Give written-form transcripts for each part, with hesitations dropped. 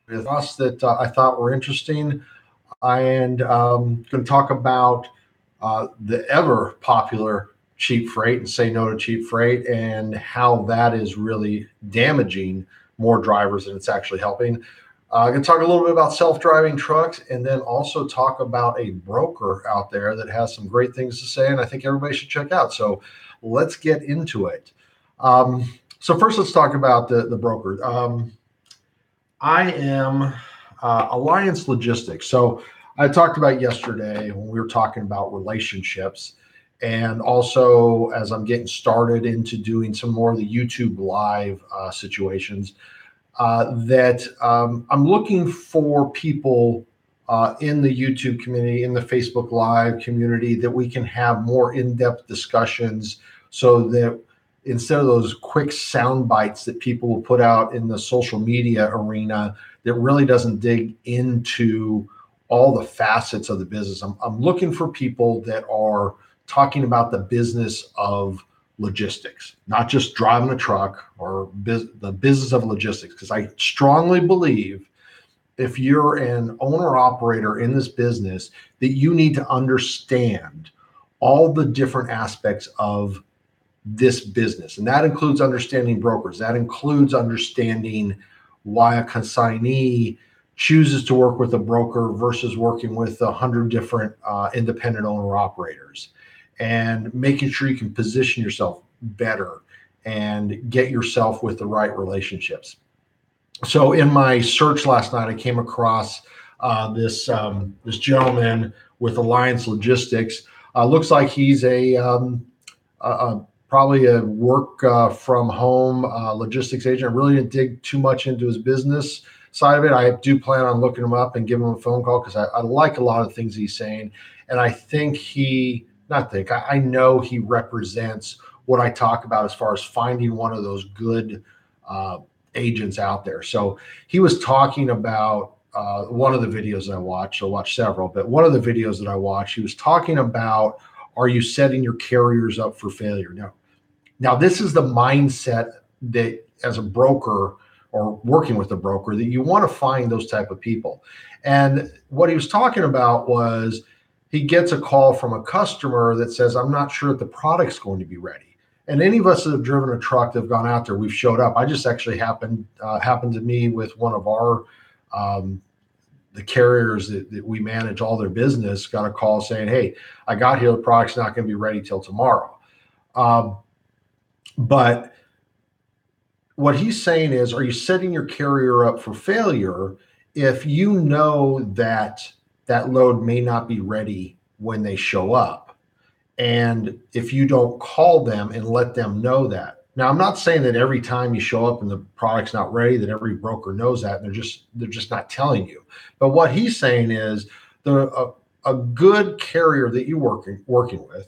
with us that I thought were interesting. And going to talk about the ever popular cheap freight and say no to cheap freight and how that is really damaging more drivers than it's actually helping. I'm going to talk a little bit about self-driving trucks and then also talk about a broker out there that has some great things to say and I think everybody should check out. So let's get into it. So first, let's talk about the broker. I am Alliance Logistics. So I talked about yesterday when we were talking about relationships, and also as I'm getting started into doing some more of the YouTube live situations, that I'm looking for people in the YouTube community, in the Facebook Live community, that we can have more in-depth discussions so that instead of those quick sound bites that people will put out in the social media arena that really doesn't dig into all the facets of the business. I'm looking for people that are talking about the business of logistics, not just driving a truck or the business of logistics. Because I strongly believe if you're an owner operator in this business, that you need to understand all the different aspects of this business. And that includes understanding brokers. That includes understanding why a consignee chooses to work with a broker versus working with 100 different independent owner operators, and making sure you can position yourself better and get yourself with the right relationships. So in my search last night, I came across this gentleman with Alliance Logistics. Looks like he's probably a work from home logistics agent. I really didn't dig too much into his business side of it. I do plan on looking him up and giving him a phone call because I like a lot of things he's saying. And I think I know he represents what I talk about as far as finding one of those good agents out there. So he was talking about one of the videos that I watched. I watched several, but one of the videos that I watched, he was talking about, are you setting your carriers up for failure? Now, this is the mindset that as a broker or working with a broker, that you want to find those type of people. And what he was talking about was he gets a call from a customer that says, I'm not sure if the product's going to be ready. And any of us that have driven a truck that have gone out there, we've showed up. I just actually happened to me with one of our the carriers that we manage all their business, got a call saying, hey, I got here, the product's not going to be ready till tomorrow. But what he's saying is, are you setting your carrier up for failure if you know that that load may not be ready when they show up? And if you don't call them and let them know that. Now, I'm not saying that every time you show up and the product's not ready, that every broker knows that, and they're just not telling you. But what he's saying is a good carrier that you're working with,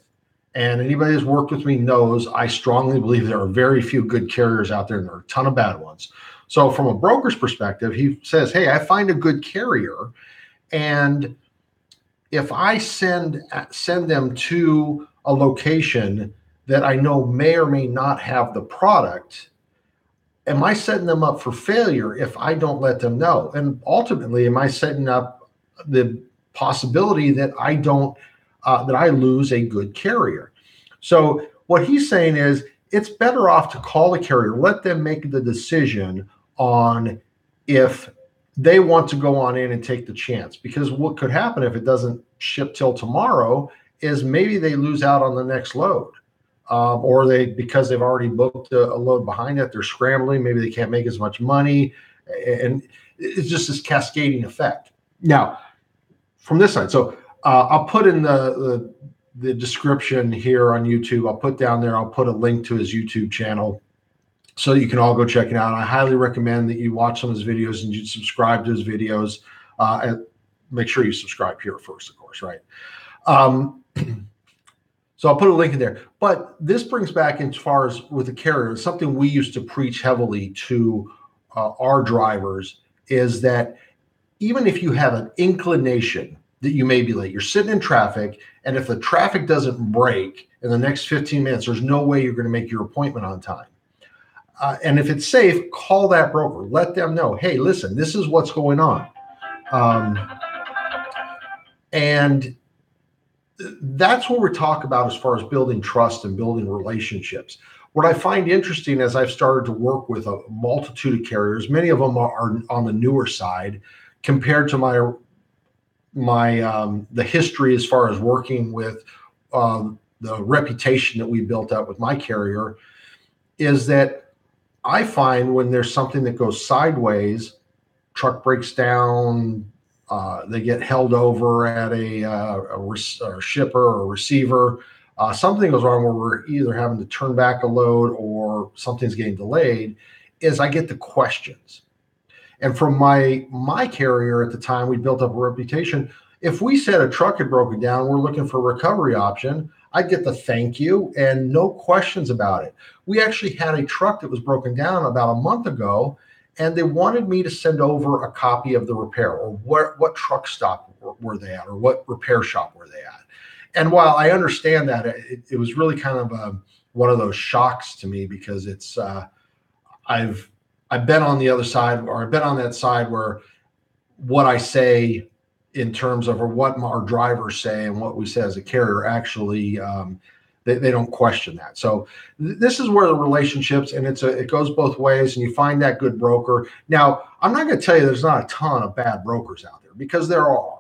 and anybody who's worked with me knows I strongly believe there are very few good carriers out there, and there are a ton of bad ones. So from a broker's perspective, he says, hey, I find a good carrier, and if I send them to a location that I know may or may not have the product, am I setting them up for failure if I don't let them know? And ultimately, am I setting up the possibility that I lose a good carrier? So what he's saying is, it's better off to call the carrier, let them make the decision on if they want to go on in and take the chance. Because what could happen if it doesn't ship till tomorrow is maybe they lose out on the next load. Or because they've already booked a load behind it, they're scrambling. Maybe they can't make as much money. And it's just this cascading effect. Now, from this side, so I'll put in the description here on YouTube. I'll put down there, I'll put a link to his YouTube channel so you can all go check it out. And I highly recommend that you watch some of his videos and you subscribe to his videos. And make sure you subscribe here first, of course, right? So I'll put a link in there. But this brings back as far as with the carrier, something we used to preach heavily to our drivers is that even if you have an inclination that you may be late, you're sitting in traffic, and if the traffic doesn't break in the next 15 minutes, there's no way you're going to make your appointment on time. And if it's safe, call that broker. Let them know, hey, listen, this is what's going on. And that's what we're talking about as far as building trust and building relationships. What I find interesting as I've started to work with a multitude of carriers, many of them are on the newer side compared to the history as far as working with the reputation that we built up with my carrier, is that I find when there's something that goes sideways, truck breaks down, they get held over at a shipper or receiver, something goes wrong where we're either having to turn back a load or something's getting delayed, is I get the questions. And from my carrier at the time, we built up a reputation. If we said a truck had broken down, we're looking for a recovery option, I'd get the thank you and no questions about it. We actually had a truck that was broken down about a month ago, and they wanted me to send over a copy of the repair, or what truck stop were they at, or what repair shop were they at. And while I understand that, it was really kind of one of those shocks to me, because it's I've been on the other side, or I've been on that side where what I say in terms of, or what our drivers say and what we say as a carrier, actually they don't question that. So this is where the relationships, and it goes both ways, and you find that good broker. Now, I'm not going to tell you there's not a ton of bad brokers out there, because there are,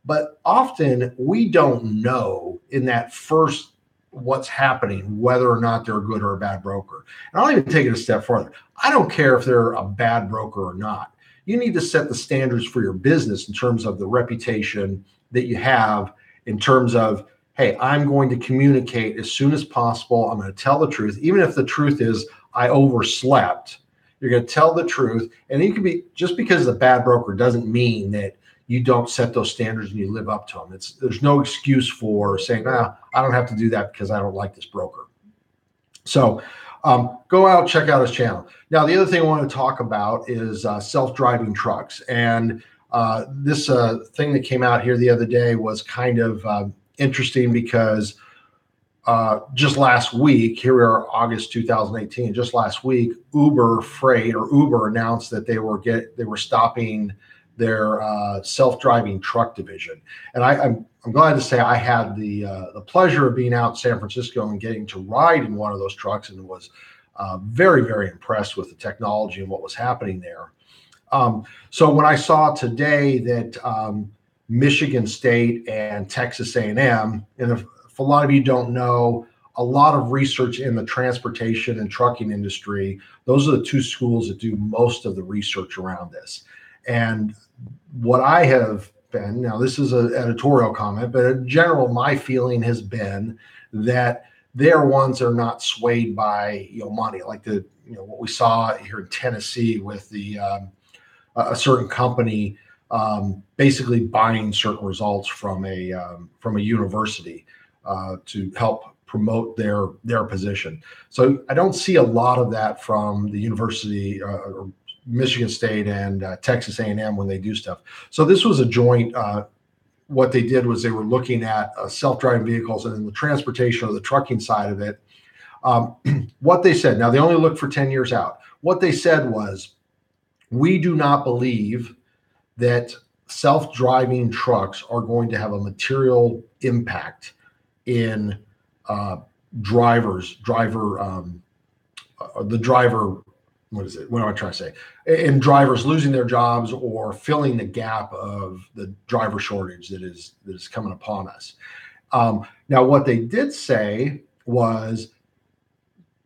but often we don't know in that first what's happening whether or not they're a good or a bad broker. And I'll even take it a step further. I don't care if they're a bad broker or not. You need to set the standards for your business in terms of the reputation that you have, in terms of, hey, I'm going to communicate as soon as possible. I'm going to tell the truth, even if the truth is I overslept. You're going to tell the truth. And you can be, just because the bad broker doesn't mean that you don't set those standards and you live up to them. There's no excuse for saying, I don't have to do that because I don't like this broker. So go out, check out his channel. Now, the other thing I want to talk about is self-driving trucks. And this thing that came out here the other day was kind of interesting, because just last week, here we are, August 2018, just last week, Uber announced that they were stopping their self-driving truck division. And I'm glad to say I had the pleasure of being out in San Francisco and getting to ride in one of those trucks, and was very, very impressed with the technology and what was happening there. So when I saw today that Michigan State and Texas A&M, and if a lot of you don't know, a lot of research in the transportation and trucking industry, those are the two schools that do most of the research around this. And what I have been, now this is an editorial comment, but in general, my feeling has been that they're ones that are not swayed by money, like what we saw here in Tennessee with a certain company basically buying certain results from a university to help promote their position. So I don't see a lot of that from the university or Michigan State and Texas A&M when they do stuff. So this was a joint. What they did was they were looking at self-driving vehicles and in the transportation or the trucking side of it. What they said, now they only looked for 10 years out. What they said was, we do not believe that self-driving trucks are going to have a material impact in the driver, what am I trying to say? In drivers losing their jobs or filling the gap of the driver shortage that is coming upon us. Now, what they did say was,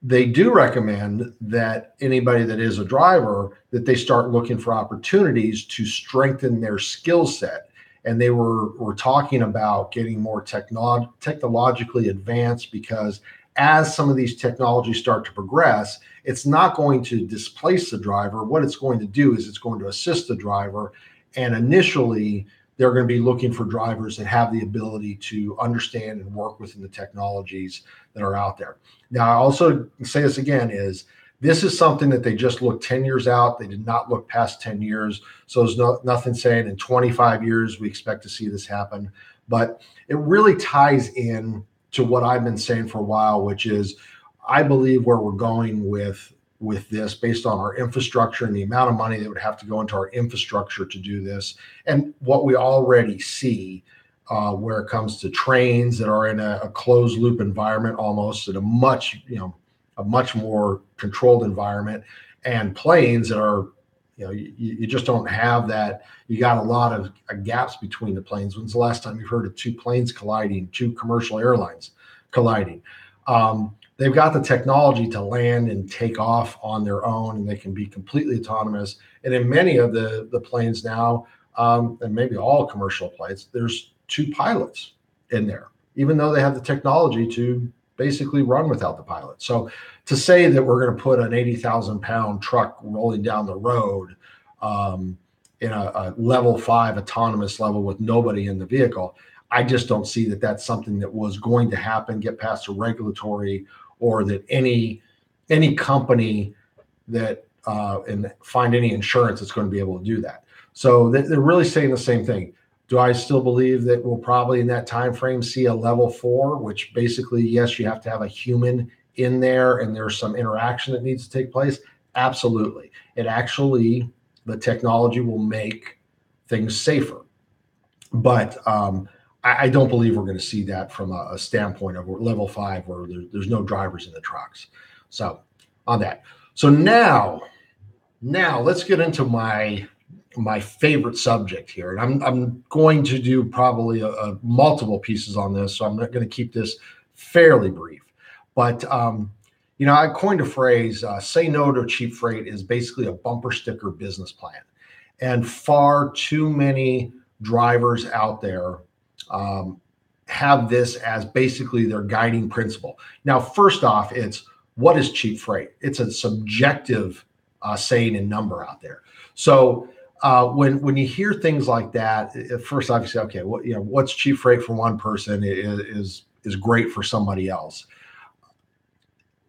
they do recommend that anybody that is a driver, that they start looking for opportunities to strengthen their skill set. And they were talking about getting more technologically advanced, because as some of these technologies start to progress, it's not going to displace the driver. What it's going to do is it's going to assist the driver. And initially, they're going to be looking for drivers that have the ability to understand and work within the technologies that are out there. Now, I also say this again, this is something that they just looked 10 years out. They did not look past 10 years. So there's nothing saying in 25 years we expect to see this happen. But it really ties in to what I've been saying for a while, which is, I believe where we're going with with this based on our infrastructure and the amount of money that would have to go into our infrastructure to do this, and what we already see where it comes to trains that are in a closed loop environment, almost in a much more controlled environment, and planes that are, you just don't have that. You got a lot of gaps between the planes. When's the last time you've heard of two planes colliding, two commercial airlines colliding? They've got the technology to land and take off on their own, and they can be completely autonomous. And in many of the planes now, and maybe all commercial planes, there's two pilots in there, even though they have the technology to basically run without the pilot. So to say that we're going to put an 80,000-pound truck rolling down the road in a level 5 autonomous level with nobody in the vehicle, I just don't see that that's something that was going to happen, get past a regulatory, or that any company that and find any insurance that's going to be able to do that. So they're really saying the same thing. Do I still believe that we'll probably in that time frame see a level 4, which basically, yes, you have to have a human in there and there's some interaction that needs to take place? Absolutely. The technology will make things safer. But I don't believe we're going to see that from a standpoint of level 5 where there's no drivers in the trucks. So on that. So now let's get into my favorite subject here. And I'm going to do probably multiple pieces on this, so I'm not going to keep this fairly brief. But I coined a phrase, say no to cheap freight is basically a bumper sticker business plan. And far too many drivers out there have this as basically their guiding principle. Now, first off, it's what is cheap freight? It's a subjective saying and number out there. So when you hear things like that, at first obviously, okay, what's cheap freight for one person is great for somebody else.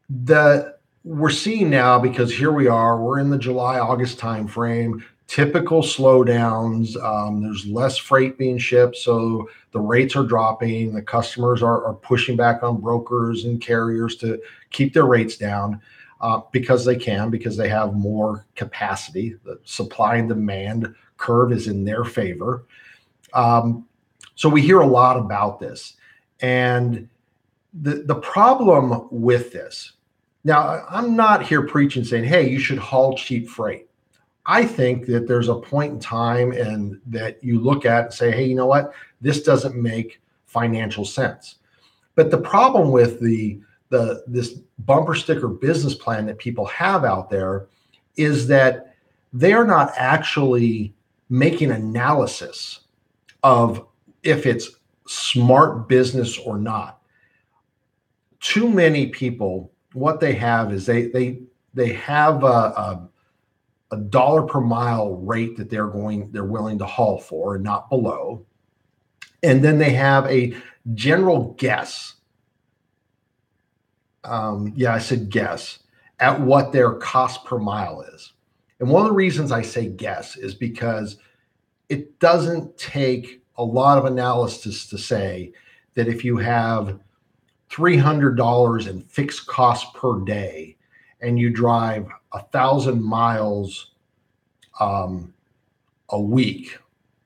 We're seeing now, because here we're in the July, August timeframe, typical slowdowns. There's less freight being shipped, so the rates are dropping. The customers are pushing back on brokers and carriers to keep their rates down because they have more capacity. The supply and demand curve is in their favor. So we hear a lot about this. And the problem with this, now I'm not here preaching saying, hey, you should haul cheap freight. I think that there's a point in time and that you look at and say, hey, you know what? This doesn't make financial sense. But the problem with this bumper sticker business plan that people have out there is that they're not actually making analysis of if it's smart business or not. Too many people, what they have is they have a dollar per mile rate that they're willing to haul for and not below. And then they have a general guess. I said guess at what their cost per mile is. And one of the reasons I say guess is because it doesn't take a lot of analysis to say that if you have $300 in fixed costs per day and you drive 1,000 miles a week,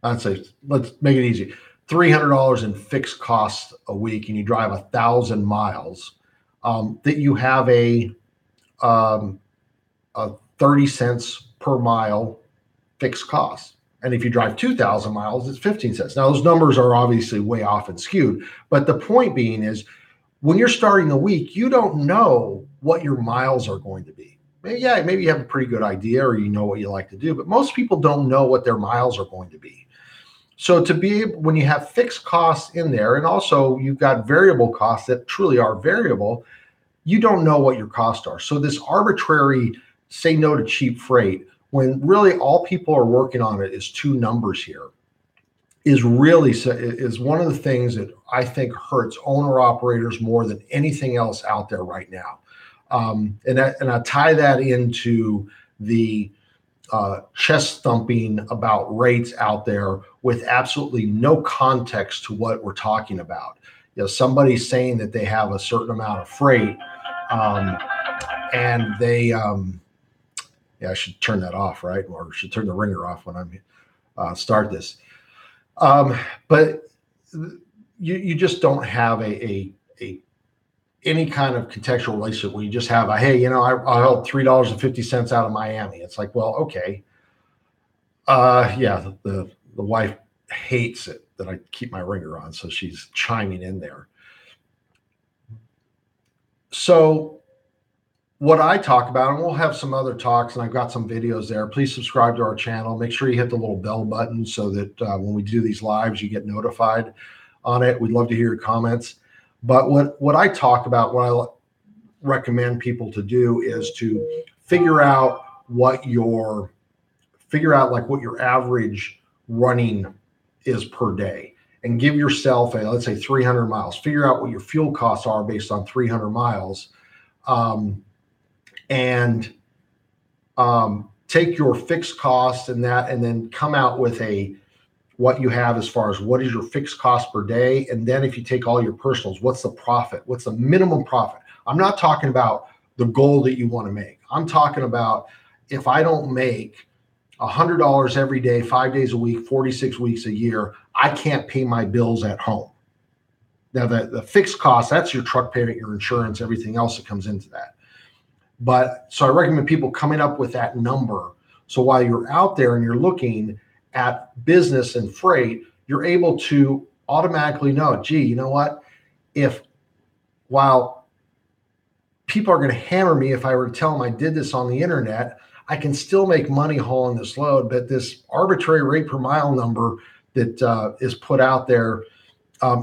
I'd say, let's make it easy, $300 in fixed costs a week, and you drive 1,000 miles, that you have a 30 cents per mile fixed cost. And if you drive 2,000 miles, it's 15 cents. Now, those numbers are obviously way off and skewed. But the point being is, when you're starting the week, you don't know what your miles are going to be. Maybe you have a pretty good idea, or you know what you like to do, but most people don't know what their miles are going to be. So when you have fixed costs in there, and also you've got variable costs that truly are variable, you don't know what your costs are. So this arbitrary say no to cheap freight, when really all people are working on it is two numbers here, is one of the things that I think hurts owner operators more than anything else out there right now. And I tie that into the chest thumping about rates out there with absolutely no context to what we're talking about. Somebody's saying that they have a certain amount of freight, and they, yeah, I should turn that off, right? Or I should turn the ringer off when I'm start this. But you just don't have a any kind of contextual relationship where you just have a, hey, I held $3.50 out of Miami. It's like, well, okay. Yeah, the wife hates it that I keep my ringer on, so she's chiming in there. So what I talk about, and we'll have some other talks, and I've got some videos there. Please subscribe to our channel. Make sure you hit the little bell button so that when we do these lives, you get notified on it. We'd love to hear your comments. But what I talk about, what I recommend people to do is to figure out what your average running is per day, and give yourself let's say 300 miles. Figure out what your fuel costs are based on 300 miles. And take your fixed costs and then come out with what you have as far as what is your fixed cost per day. And then if you take all your personals, what's the profit? What's the minimum profit? I'm not talking about the goal that you want to make. I'm talking about, if I don't make $100 every day, 5 days a week, 46 weeks a year, I can't pay my bills at home. Now the fixed cost, that's your truck payment, your insurance, everything else that comes into that. But so I recommend people coming up with that number. So while you're out there and you're looking at business and freight, you're able to automatically know, gee, you know what? While people are going to hammer me if I were to tell them I did this on the internet, I can still make money hauling this load. But this arbitrary rate per mile number that is put out there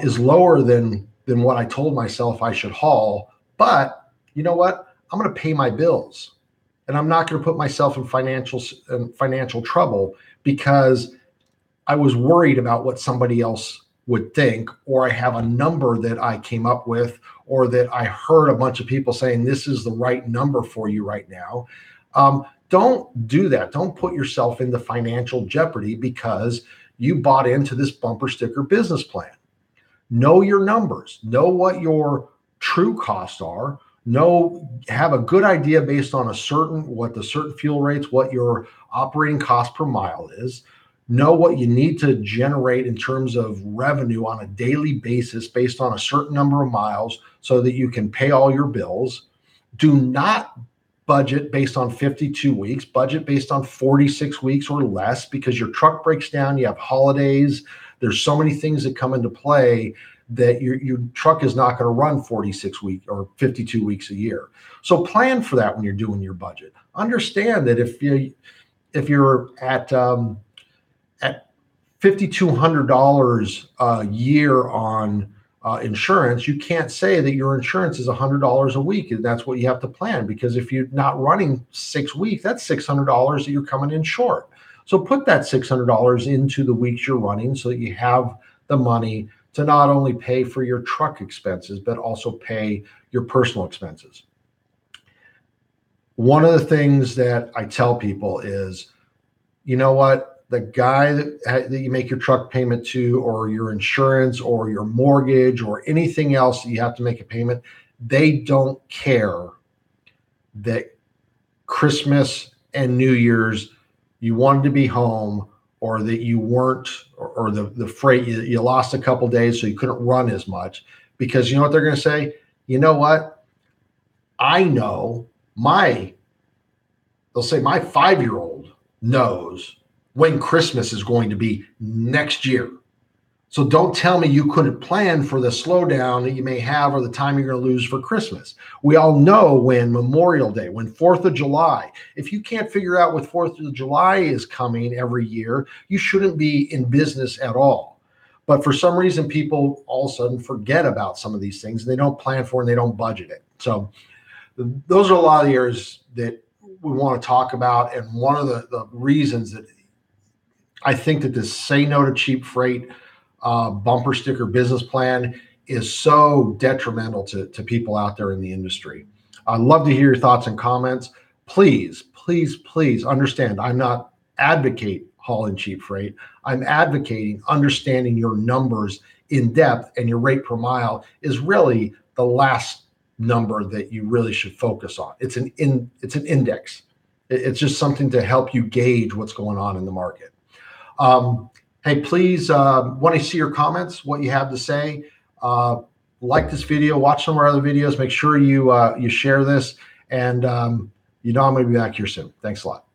is lower than what I told myself I should haul. But you know what? I'm going to pay my bills, and I'm not going to put myself in financial trouble because I was worried about what somebody else would think, or I have a number that I came up with, or that I heard a bunch of people saying this is the right number for you right now. Don't do that. Don't put yourself into financial jeopardy because you bought into this bumper sticker business plan. Know your numbers. Know what your true costs are. Have a good idea based on what the certain fuel rates, what your operating cost per mile is. Know what you need to generate in terms of revenue on a daily basis based on a certain number of miles so that you can pay all your bills. Do not budget based on 52 weeks, budget based on 46 weeks or less, because your truck breaks down, you have holidays, there's so many things that come into play that your truck is not going to run 46 weeks or 52 weeks a year. So plan for that when you're doing your budget. Understand that if you're at $5,200 a year on insurance, you can't say that your insurance is $100 a week. And that's what you have to plan, because if you're not running 6 weeks, that's $600 that you're coming in short. So put that $600 into the weeks you're running so that you have the money to not only pay for your truck expenses, but also pay your personal expenses. One of the things that I tell people is, you know what? The guy that you make your truck payment to, or your insurance, or your mortgage, or anything else that you have to make a payment, they don't care that Christmas and New Year's you wanted to be home, or that you weren't, or the freight, you lost a couple days so you couldn't run as much. Because you know what they're going to say? You know what? I know they'll say my 5-year-old knows when Christmas is going to be next year. So don't tell me you couldn't plan for the slowdown that you may have, or the time you're going to lose for Christmas. We all know when Memorial Day, when 4th of July, if you can't figure out what 4th of July is coming every year, you shouldn't be in business at all. But for some reason, people all of a sudden forget about some of these things, and they don't plan for it, and they don't budget it. So those are a lot of the areas that we want to talk about. And one of the reasons that I think that this Say No to Cheap Freight bumper sticker business plan is so detrimental to people out there in the industry. I'd love to hear your thoughts and comments. Please, please, please understand, I'm not advocating hauling cheap freight. I'm advocating understanding your numbers in depth, and your rate per mile is really the last number that you really should focus on. It's an index. It's just something to help you gauge what's going on in the market. Hey, please, want to see your comments, what you have to say. Like this video, watch some of our other videos. Make sure you share this, and I'm going to be back here soon. Thanks a lot.